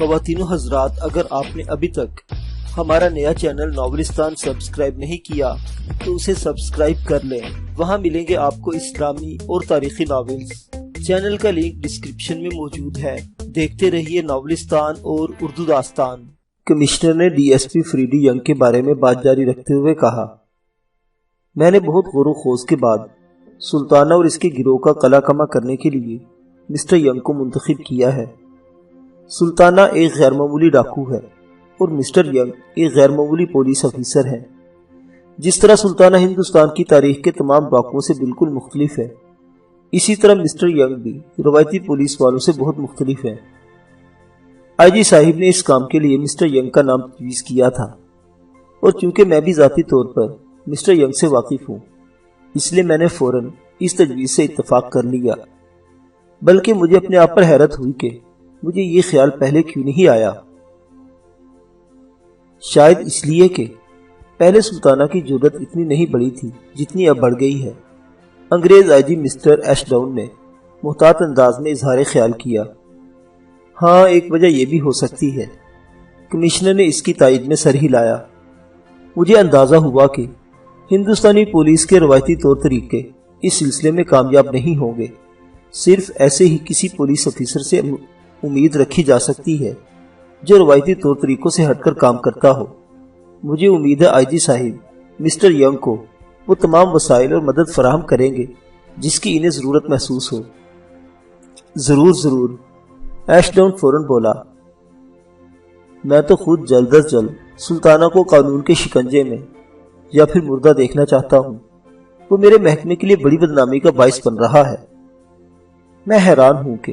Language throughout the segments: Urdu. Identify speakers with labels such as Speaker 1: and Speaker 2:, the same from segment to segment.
Speaker 1: خواتین و حضرات، اگر آپ نے ابھی تک ہمارا نیا چینل ناولستان سبسکرائب نہیں کیا تو اسے سبسکرائب کر لیں۔ وہاں ملیں گے آپ کو اسلامی اور تاریخی ناولز۔ چینل کا لنک ڈسکرپشن میں موجود ہے۔ دیکھتے رہیے ناولستان اور اردو داستان۔ کمشنر نے D S P Freddie young کے بارے میں بات جاری رکھتے ہوئے کہا، میں نے بہت غور و خوض کے بعد سلطانہ اور اس کے گروہ کا قلع کما کرنے کے لیے مسٹر ینگ کو منتخب کیا ہے۔ سلطانہ ایک غیر معمولی ڈاکو ہے اور مسٹر ینگ ایک غیر معمولی پولیس افیسر ہے۔ جس طرح سلطانہ ہندوستان کی تاریخ کے تمام ڈاکوؤں سے بالکل مختلف ہے، اسی طرح مسٹر ینگ بھی روایتی پولیس والوں سے بہت مختلف ہے۔ آئی جی صاحب نے اس کام کے لیے مسٹر ینگ کا نام تجویز کیا تھا، اور چونکہ میں بھی ذاتی طور پر مسٹر ینگ سے واقف ہوں، اس لیے میں نے فوراً اس تجویز سے اتفاق کر لیا۔ بلکہ مجھے اپنے آپ پر حیرت ہوئی کہ مجھے یہ خیال پہلے کیوں نہیں آیا۔ شاید اس لیے کہ پہلے سلطانہ کی جرأت اتنی نہیں بڑی تھی جتنی اب بڑھ گئی ہے۔ انگریز آئی جی مسٹر ایش ڈاؤن نے محتاط انداز میں اظہار خیال کیا۔ ہاں، ایک وجہ یہ بھی ہو سکتی ہے۔ کمشنر نے اس کی تائید میں سر ہلایا۔ مجھے اندازہ ہوا کہ ہندوستانی پولیس کے روایتی طور طریقے اس سلسلے میں کامیاب نہیں ہوں گے۔ صرف ایسے ہی کسی پولیس افیسر سے امید رکھی جا سکتی ہے جو روایتی طور طریقوں سے ہٹ کر کام کرتا ہو۔ مجھے امید ہے آئی جی صاحب مسٹر ینگ کو وہ تمام وسائل اور مدد فراہم کریں گے جس کی انہیں ضرورت محسوس ہو۔ ضرور ضرور، ایش ڈاؤن فوراً بولا۔ میں تو خود جلد از جلد سلطانہ کو قانون کے شکنجے میں یا پھر مردہ دیکھنا چاہتا ہوں۔ وہ میرے محکمے کے لیے بڑی بدنامی کا باعث بن رہا ہے۔ میں حیران ہوں کہ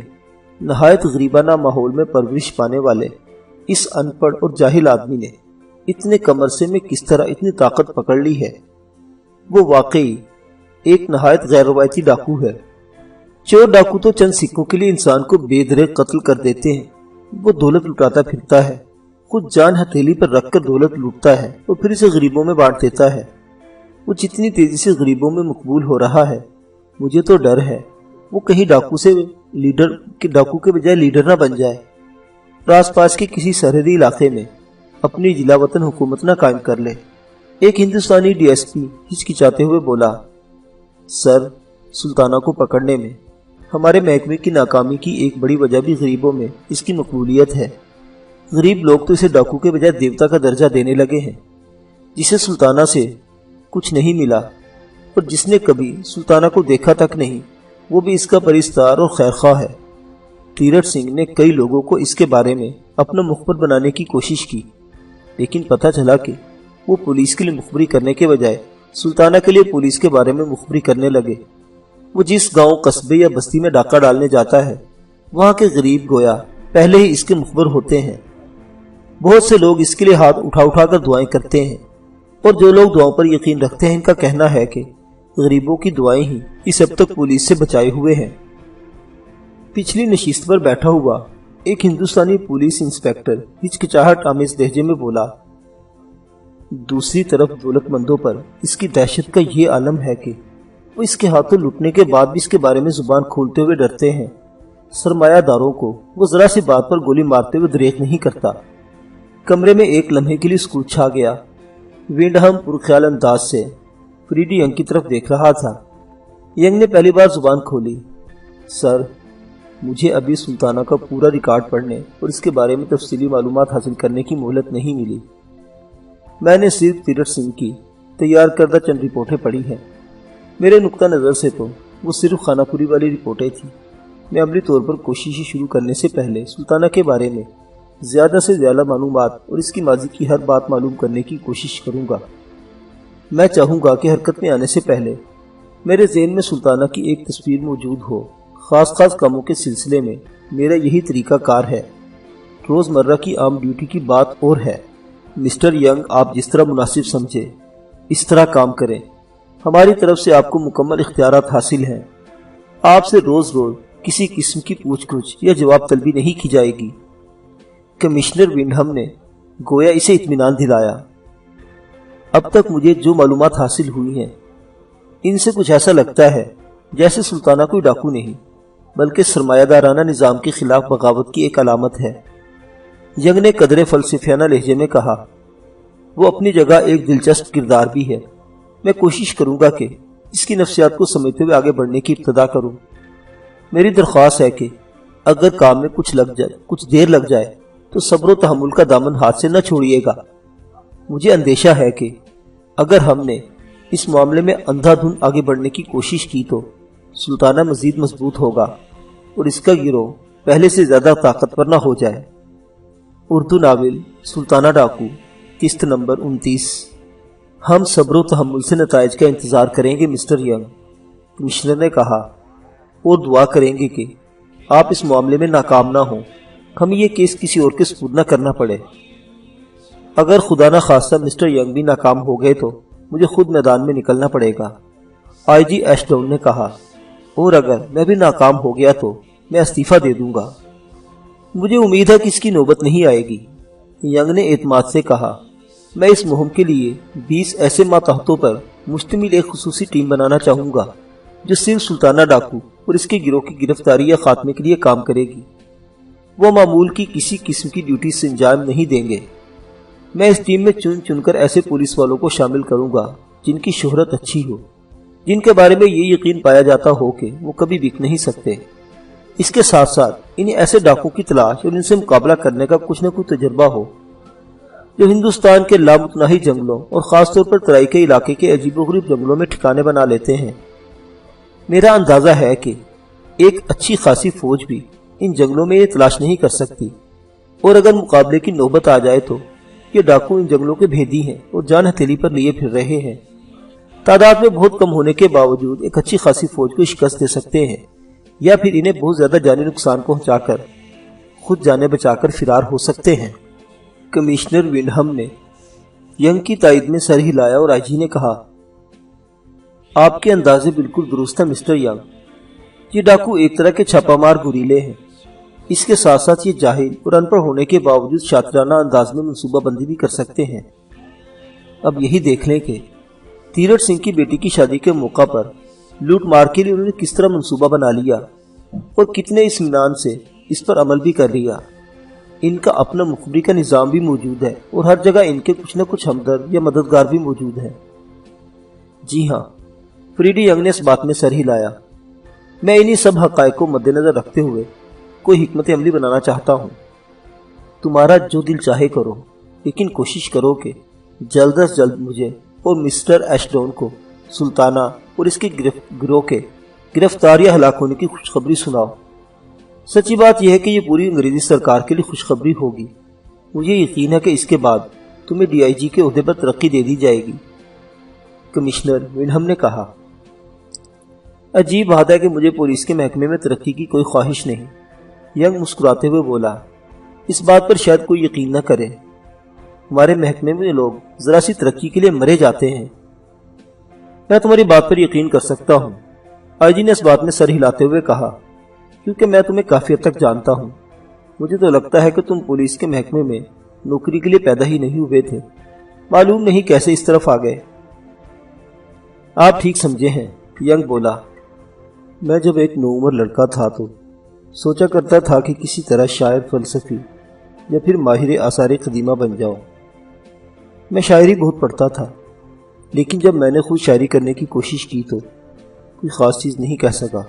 Speaker 1: نہایت غریبانہ ماحول میں پرورش پانے والے اس ان پڑھ اور جاہل آدمی نے اتنے کم عرصے میں کس طرح اتنی طاقت پکڑ لی ہے۔ وہ واقعی ایک نہایت غیر روایتی ڈاکو ہے۔ چور ڈاکو تو چند سکوں کے لیے انسان کو بے دریغ قتل کر دیتے ہیں۔ وہ دولت لٹاتا پھرتا ہے، خود جان ہتھیلی پر رکھ کر دولت لوٹتا ہے اور پھر اسے غریبوں میں بانٹ دیتا ہے۔ وہ جتنی تیزی سے غریبوں میں مقبول ہو رہا ہے، مجھے تو ڈر ہے وہ کہیں ڈاکو کے بجائے لیڈر نہ بن جائے، آس پاس کے کسی سرحدی علاقے میں اپنی جلا وطن حکومت نہ قائم کر لے۔ ایک ہندوستانی ڈی ایس پی ہچکچاتے ہوئے بولا، سر، سلطانہ کو پکڑنے میں ہمارے محکمے کی ناکامی کی ایک بڑی وجہ بھی غریبوں میں اس کی مقبولیت ہے۔ غریب لوگ تو اسے ڈاکو کے بجائے دیوتا کا درجہ دینے لگے ہیں۔ جسے سلطانہ سے کچھ نہیں ملا اور جس نے کبھی سلطانہ کو دیکھا تک نہیں، وہ بھی اس کا پرستار اور خیرخواہ ہے۔ تیرتھ سنگھ نے کئی لوگوں کو اس کے بارے میں اپنا مخبر بنانے کی کوشش کی، لیکن پتہ چلا کہ وہ پولیس کے لیے مخبری کرنے کے بجائے سلطانہ کے لیے پولیس کے بارے میں مخبری کرنے لگے۔ وہ جس گاؤں، قصبے یا بستی میں ڈاکہ ڈالنے جاتا ہے، وہاں کے غریب گویا پہلے ہی اس کے مخبر ہوتے ہیں۔ بہت سے لوگ اس کے لیے ہاتھ اٹھا اٹھا کر دعائیں کرتے ہیں، اور جو لوگ دعاؤں پر یقین رکھتے ہیں ان کا کہنا ہے کہ غریبوں کی دعائیں ہی اس اب تک پولیس سے بچائے ہوئے ہیں۔ پچھلی نشست پر بیٹھا ہوا ایک ہندوستانی پولیس انسپکٹر ہچکچاہٹ آمیز لہجے میں بولا، دوسری طرف دولت مندوں پر اس کی دہشت کا یہ عالم ہے کہ وہ اس کے ہاتھوں لٹنے کے بعد بھی اس کے بارے میں زبان کھولتے ہوئے ڈرتے ہیں۔ سرمایہ داروں کو وہ ذرا سی بات پر گولی مارتے ہوئے دریغ نہیں کرتا۔ کمرے میں ایک لمحے کے لیے سکوت چھا گیا۔ وینڈہم پرخیال انداز سے فریڈی ینگ کی طرف دیکھ رہا تھا۔ ینگ نے پہلی بار زبان کھولی، سر، مجھے ابھی سلطانہ کا پورا ریکارڈ پڑھنے اور اس کے بارے میں تفصیلی معلومات حاصل کرنے کی مہلت نہیں ملی۔ میں نے صرف تیرتھ سنگھ کی تیار کردہ چند رپورٹیں پڑھی ہیں۔ میرے نقطہ نظر سے تو وہ صرف خانہ پوری والی رپورٹیں تھیں۔ میں عملی طور پر کوششیں شروع کرنے سے پہلے سلطانہ کے بارے میں زیادہ سے زیادہ معلومات اور اس کی ماضی کی ہر بات معلوم کرنے کی کوشش کروں گا۔ میں چاہوں گا کہ حرکت میں آنے سے پہلے میرے ذہن میں سلطانہ کی ایک تصویر موجود ہو۔ خاص کاموں کے سلسلے میں میرا یہی طریقہ کار ہے۔ روزمرہ کی عام ڈیوٹی کی بات اور ہے۔ مسٹر ینگ، آپ جس طرح مناسب سمجھے اس طرح کام کریں۔ ہماری طرف سے آپ کو مکمل اختیارات حاصل ہیں۔ آپ سے روز کسی قسم کی پوچھ گچھ یا جواب طلبی نہیں کی جائے گی۔ کمشنر وینڈہم نے گویا اسے اطمینان دلایا۔ اب تک مجھے جو معلومات حاصل ہوئی ہیں ان سے کچھ ایسا لگتا ہے جیسے سلطانہ کوئی ڈاکو نہیں بلکہ سرمایہ دارانہ نظام کے خلاف بغاوت کی ایک علامت ہے۔ ینگ نے قدرے فلسفیانہ لہجے میں کہا، وہ اپنی جگہ ایک دلچسپ کردار بھی ہے۔ میں کوشش کروں گا کہ اس کی نفسیات کو سمجھتے ہوئے آگے بڑھنے کی ابتدا کروں۔ میری درخواست ہے کہ اگر کام میں کچھ دیر لگ جائے تو صبر و تحمل کا دامن ہاتھ سے نہ چھوڑیے گا۔ مجھے اندیشہ ہے کہ اگر ہم نے اس معاملے میں اندھا دھند آگے بڑھنے کی کوشش کی تو سلطانہ مزید مضبوط ہوگا اور اس کا گروہ پہلے سے زیادہ طاقتور نہ ہو جائے۔ اردو ناول سلطانہ ڈاکو، قسط نمبر 29۔ ہم صبر و تحمل سے نتائج کا انتظار کریں گے مسٹر ینگ، کمشنر نے کہا، اور دعا کریں گے کہ آپ اس معاملے میں ناکام نہ ہوں، ہمیں یہ کیس کسی اور کے سپرد نہ کرنا پڑے۔ اگر خدا نہ خواستہ مسٹر ینگ بھی ناکام ہو گئے تو مجھے خود میدان میں نکلنا پڑے گا، آئی جی ایش ڈاؤن نے کہا، اور اگر میں بھی ناکام ہو گیا تو میں استعفیٰ دے دوں گا۔ مجھے امید ہے کہ اس کی نوبت نہیں آئے گی، ینگ نے اعتماد سے کہا۔ میں اس مہم کے لیے 20 ایسے ماتحتوں پر مشتمل ایک خصوصی ٹیم بنانا چاہوں گا جو صرف سلطانہ ڈاکو اور اس کے گروہ کی گرفتاری یا خاتمے کے لیے کام کرے گی۔ وہ معمول کی کسی قسم کی ڈیوٹی سے انجام نہیں دیں گے۔ میں اس ٹیم میں چن کر ایسے پولیس والوں کو شامل کروں گا جن کی شہرت اچھی ہو، جن کے بارے میں یہ یقین پایا جاتا ہو کہ وہ کبھی بک نہیں سکتے۔ اس کے ساتھ ساتھ انہیں ایسے ڈاکو کی تلاش اور ان سے مقابلہ کرنے کا کچھ نہ کچھ تجربہ ہو جو ہندوستان کے لامتناہی جنگلوں اور خاص طور پر ترائی کے علاقے کے عجیب و غریب جنگلوں میں ٹھکانے بنا لیتے ہیں۔ میرا اندازہ ہے کہ ایک اچھی خاصی فوج بھی ان جنگلوں میں یہ تلاش نہیں کر سکتی، اور اگر مقابلے کی نوبت آ جائے تو یہ ڈاکو ان جنگلوں کے بھیدی ہیں اور جان ہتھیلی پر لیے پھر رہے ہیں۔ تعداد میں بہت کم ہونے کے باوجود ایک اچھی خاصی فوج کو شکست دے سکتے ہیں، یا پھر انہیں بہت زیادہ جانی نقصان پہنچا کر خود جانیں بچا کر فرار ہو سکتے ہیں۔ کمشنر ونڈہم نے ینگ کی تائید میں سر ہلایا اور آئی جی نے کہا، آپ کے اندازے بالکل درست ہے مسٹر ینگ۔ یہ ڈاکو ایک طرح کے چھاپا مار گوریلے ہیں، اس کے ساتھ ساتھ یہ جاہل اور ان پڑھ ہونے کے باوجود شاطرانہ انداز میں منصوبہ بندی بھی کر سکتے ہیں۔ اب یہی دیکھ لیں کہ تیرتھ سنگھ کی بیٹی کی شادی کے موقع پر لوٹ مار کے لیے انہوں نے کس طرح منصوبہ بنا لیا اور کتنے اطمینان سے اس پر عمل بھی کر لیا۔ ان کا اپنا مخبری کا نظام بھی موجود ہے اور ہر جگہ ان کے کچھ نہ کچھ ہمدرد یا مددگار بھی موجود ہیں۔ جی ہاں، فریڈی ینگ نے اس بات میں سر ہلایا۔ میں انہی سب حقائق کو مد نظر رکھتے ہوئے کوئی حکمت عملی بنانا چاہتا ہوں۔ تمہارا جو دل چاہے کرو، لیکن کوشش کرو کہ جلد از جلد مجھے اور مسٹر ایش ڈاؤن کو سلطانہ اور اس کے گروہ کے گرفتار یا ہلاک ہونے کی خوشخبری سناؤ۔ سچی بات یہ ہے کہ یہ پوری انگریزی سرکار کے لیے خوشخبری ہوگی۔ مجھے یقین ہے کہ اس کے بعد تمہیں ڈی آئی جی کے عہدے پر ترقی دے دی جائے گی، کمشنر ونڈہم نے کہا۔ عجیب بات ہے کہ مجھے پولیس کے محکمے میں ترقی کی کوئی خواہش نہیں، ینگ مسکراتے ہوئے بولا۔ اس بات پر شاید کوئی یقین نہ کرے، ہمارے محکمے میں لوگ ذرا سی ترقی کے لیے مرے جاتے ہیں۔ میں تمہاری بات پر یقین کر سکتا ہوں، آئی جی نے اس بات میں سر ہلاتے ہوئے کہا، کیونکہ میں تمہیں کافی حد تک جانتا ہوں۔ مجھے تو لگتا ہے کہ تم پولیس کے محکمے میں نوکری کے لیے پیدا ہی نہیں ہوئے تھے، معلوم نہیں کیسے اس طرف آ گئے۔ آپ ٹھیک سمجھے ہیں، ینگ بولا۔ میں جب ایک نوعمر لڑکا تھا تو سوچا کرتا تھا کہ کسی طرح شاعر، فلسفی یا پھر ماہر آثار قدیمہ بن جاؤں۔ میں شاعری بہت پڑھتا تھا، لیکن جب میں نے خود شاعری کرنے کی کوشش کی تو کوئی خاص چیز نہیں کہہ سکا۔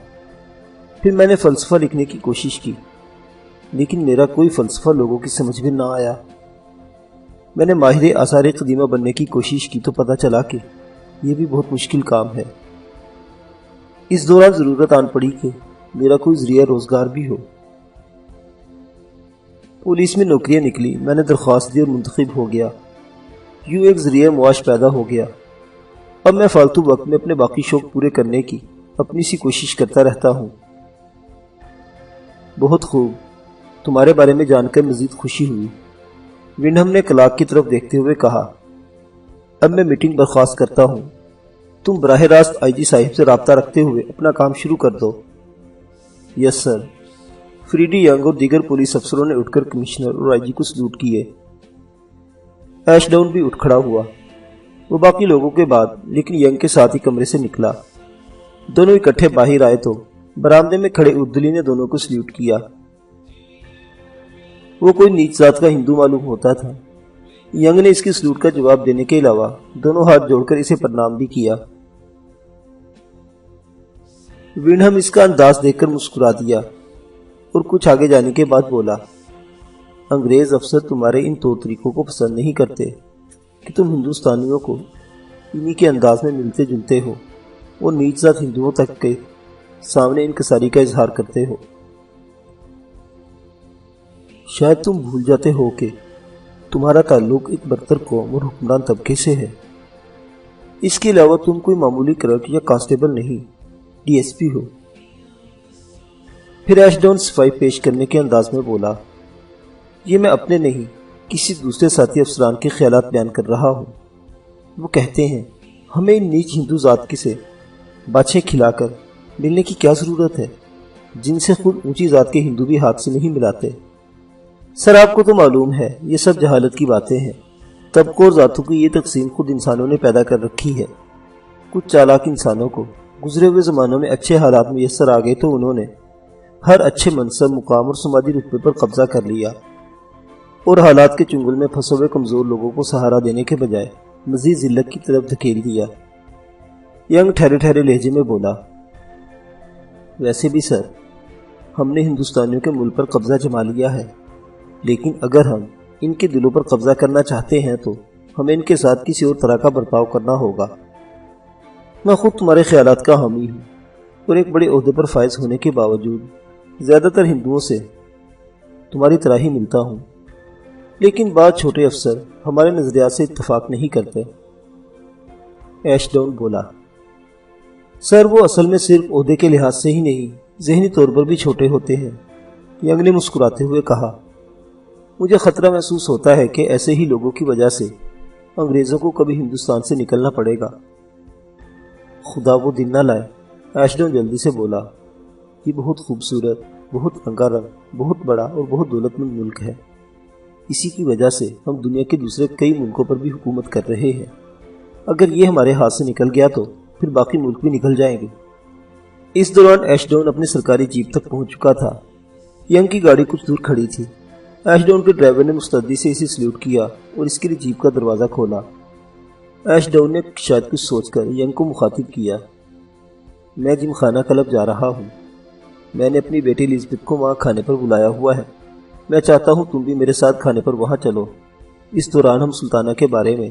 Speaker 1: پھر میں نے فلسفہ لکھنے کی کوشش کی، لیکن میرا کوئی فلسفہ لوگوں کی سمجھ میں نہ آیا۔ میں نے ماہر آثار قدیمہ بننے کی کوشش کی تو پتہ چلا کہ یہ بھی بہت مشکل کام ہے۔ اس دوران ضرورت آن پڑی کہ میرا کوئی ذریعہ روزگار بھی ہو۔ پولیس میں نوکریاں نکلی، میں نے درخواست دی اور منتخب ہو گیا۔ یوں ایک ذریعہ معاش پیدا ہو گیا۔ اب میں فالتو وقت میں اپنے باقی شوق پورے کرنے کی اپنی سی کوشش کرتا رہتا ہوں۔ بہت خوب، تمہارے بارے میں جان کر مزید خوشی ہوئی، ونڈہم نے کلاک کی طرف دیکھتے ہوئے کہا۔ اب میں میٹنگ برخاست کرتا ہوں، تم براہ راست آئی جی صاحب سے رابطہ رکھتے ہوئے اپنا کام شروع کر دو۔ یس سر۔ فریڈی ینگ اور دیگر پولیس افسروں نے اٹھ کر کمشنر اور آئی جی کو سلوٹ کیے۔ ایش ڈاؤن بھی اٹھ کھڑا ہوا۔ وہ باقی لوگوں کے بعد لیکن ینگ کے ساتھ ہی کمرے سے نکلا۔ دونوں اکٹھے باہر آئے تو برآمدے میں کھڑے اردلی نے دونوں کو سلیوٹ کیا۔ وہ کوئی نیچ ذات کا ہندو معلوم ہوتا تھا۔ ینگ نے اس کی سلوٹ کا جواب دینے کے علاوہ دونوں ہاتھ جوڑ کر اسے پرنام بھی کیا۔ ونڈہم اس کا انداز دیکھ کر مسکرا دیا اور کچھ آگے جانے کے بعد بولا، انگریز افسر تمہارے ان طور طریقوں کو پسند نہیں کرتے کہ تم ہندوستانیوں کو انہی کے انداز میں ملتے جلتے ہو اور نیچ ذات ہندوؤں تک کے سامنے انکساری کا اظہار کرتے ہو۔ شاید تم بھول جاتے ہو کہ تمہارا تعلق ایک برتر قوم اور حکمران طبقے سے ہے۔ اس کے علاوہ تم کوئی معمولی کلرک یا کانسٹیبل نہیں، ڈی ایس پی ہو۔ پھر ایش ڈاؤن صفائی پیش کرنے کے انداز میں بولا، یہ میں اپنے نہیں کسی دوسرے ساتھی افسران کے خیالات بیان کر رہا ہوں۔ وہ کہتے ہیں ہمیں ان نیچ ہندو ذات کے سے باچھیں کھلا کر ملنے کی کیا ضرورت ہے جن سے خود اونچی ذات کے ہندو بھی ہاتھ سے نہیں ملاتے۔ سر آپ کو تو معلوم ہے یہ سب جہالت کی باتیں ہیں۔ طبقوں اور ذاتوں کی یہ تقسیم خود انسانوں نے پیدا کر رکھی ہے۔ کچھ چالاک انسانوں کو گزرے ہوئے زمانوں میں اچھے حالات میسر آ گئے تو انہوں نے ہر اچھے منصب، مقام اور سماجی رتبے پر قبضہ کر لیا اور حالات کے چنگل میں پھنسے ہوئے کمزور لوگوں کو سہارا دینے کے بجائے مزید ذلت کی طرف دھکیل دیا۔ ینگ ٹھہرے ٹھہرے لہجے میں بولا، ویسے بھی سر ہم نے ہندوستانیوں کے ملک پر قبضہ جما لیا ہے، لیکن اگر ہم ان کے دلوں پر قبضہ کرنا چاہتے ہیں تو ہمیں ان کے ساتھ کسی اور طرح کا برتاؤ کرنا ہوگا۔ میں خود تمہارے خیالات کا حامی ہوں اور ایک بڑے عہدے پر فائز ہونے کے باوجود زیادہ تر ہندوؤں سے تمہاری طرح ہی ملتا ہوں، لیکن بعض چھوٹے افسر ہمارے نظریات سے اتفاق نہیں کرتے۔ ایش ڈاؤن بولا، سر وہ اصل میں صرف عہدے کے لحاظ سے ہی نہیں، ذہنی طور پر بھی چھوٹے ہوتے ہیں۔ ینگ نے مسکراتے ہوئے کہا، مجھے خطرہ محسوس ہوتا ہے کہ ایسے ہی لوگوں کی وجہ سے انگریزوں کو کبھی ہندوستان سے نکلنا پڑے گا۔ خدا وہ دن نہ لائے، ایش ڈاؤن جلدی سے بولا، یہ بہت خوبصورت، بہت رنگا رنگ، بہت بڑا اور بہت دولت مند ملک ہے۔ اسی کی وجہ سے ہم دنیا کے دوسرے کئی ملکوں پر بھی حکومت کر رہے ہیں۔ اگر یہ ہمارے ہاتھ سے نکل گیا تو پھر باقی ملک بھی نکل جائیں گے۔ اس دوران ایش ڈاؤن اپنی سرکاری جیپ تک پہنچ چکا تھا۔ ینگ کی گاڑی کچھ دور کھڑی تھی۔ ایش ڈاؤن کے ڈرائیور نے مستعدی سے اسے سلیوٹ کیا اور اس کے لیے جیپ کا دروازہ کھولا۔ ایش ڈاؤن نے شاید کچھ سوچ کر ینگ کو مخاطب کیا، میں جم خانہ کلب جا رہا ہوں۔ میں نے اپنی بیٹی الزبتھ کو وہاں کھانے پر بلایا ہوا ہے۔ میں چاہتا ہوں تم بھی میرے ساتھ کھانے پر وہاں چلو۔ اس دوران ہم سلطانہ کے بارے میں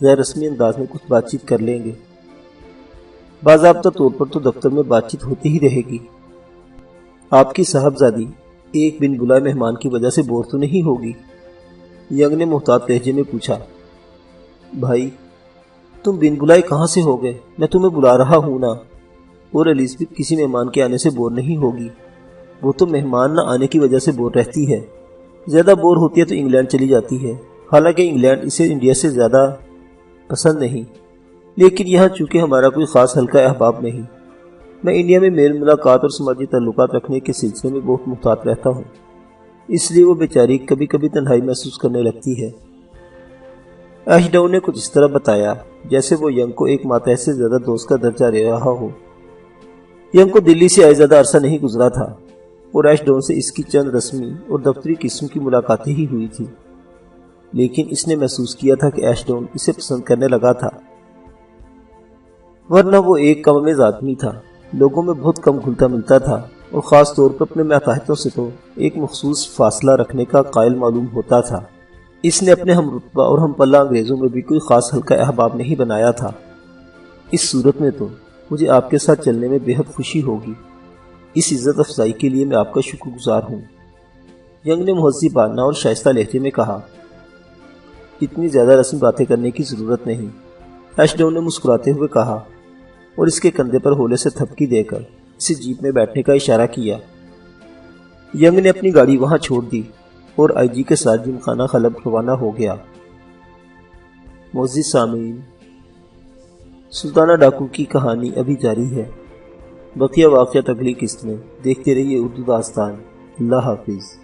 Speaker 1: غیر رسمی انداز میں کچھ بات چیت کر لیں گے۔ باضابطہ طور پر تو دفتر میں بات چیت ہوتی ہی رہے گی۔ آپ کی صاحبزادی ایک بن بلائے مہمان کی وجہ سے بور تو نہیں ہوگی؟ ینگ نے محتاط لہجے میں پوچھا۔ بھائی تم بن بلائے کہاں سے ہو گئے؟ میں تمہیں بلا رہا ہوں نا۔ اور الزبتھ کسی مہمان کے آنے سے بور نہیں ہوگی، وہ تو مہمان نہ آنے کی وجہ سے بور رہتی ہے۔ زیادہ بور ہوتی ہے تو انگلینڈ چلی جاتی ہے، حالانکہ انگلینڈ اسے انڈیا سے زیادہ پسند نہیں، لیکن یہاں چونکہ ہمارا کوئی خاص حلقہ احباب نہیں، میں انڈیا میں میل ملاقات اور سماجی تعلقات رکھنے کے سلسلے میں بہت محتاط رہتا ہوں، اس لیے وہ بیچاری کبھی کبھی تنہائی محسوس کرنے لگتی ہے۔ ایش ڈاؤن نے کچھ اس طرح بتایا جیسے وہ ینگ کو ایک ماتحت سے زیادہ دوست کا درجہ دے رہا ہو۔ ینگ کو دلی سے آئے زیادہ عرصہ نہیں گزرا تھا اور ایش ڈاؤن سے اس کی چند رسمی اور دفتری قسم کی ملاقاتیں ہی ہوئی تھی، لیکن اس نے محسوس کیا تھا کہ ایش ڈاؤن اسے پسند کرنے لگا تھا، ورنہ وہ ایک کم عمیز آدمی تھا، لوگوں میں بہت کم گھلتا ملتا تھا اور خاص طور پر اپنے ماتحتوں سے تو ایک مخصوص فاصلہ رکھنے کا قائل معلوم ہوتا تھا۔ اس نے اپنے ہم رتبہ اور ہم پلہ انگریزوں میں بھی کوئی خاص حلقہ احباب نہیں بنایا تھا۔ اس صورت میں تو مجھے آپ کے ساتھ چلنے میں بے حد خوشی ہوگی۔ اس عزت افزائی کے لیے میں آپ کا شکر گزار ہوں۔ ینگ نے مہذبانہ اور شائستہ لہجے میں کہا، اتنی زیادہ رسمی باتیں کرنے کی ضرورت نہیں، ایش ڈاؤن نے مسکراتے ہوئے کہا اور اس کے کندھے پر ہولے سے تھپکی دے کر اسے جیپ میں بیٹھنے کا اشارہ کیا۔ ینگ نے اپنی گاڑی وہاں چھوڑ دی اور آئی جی کے ساتھ جم خانہ خلب روانہ ہو گیا۔ معزز سامعین، سلطانہ ڈاکو کی کہانی ابھی جاری ہے، بقیہ واقعات اگلی قسط میں۔ دیکھتے رہیے اردو داستان۔ اللہ حافظ۔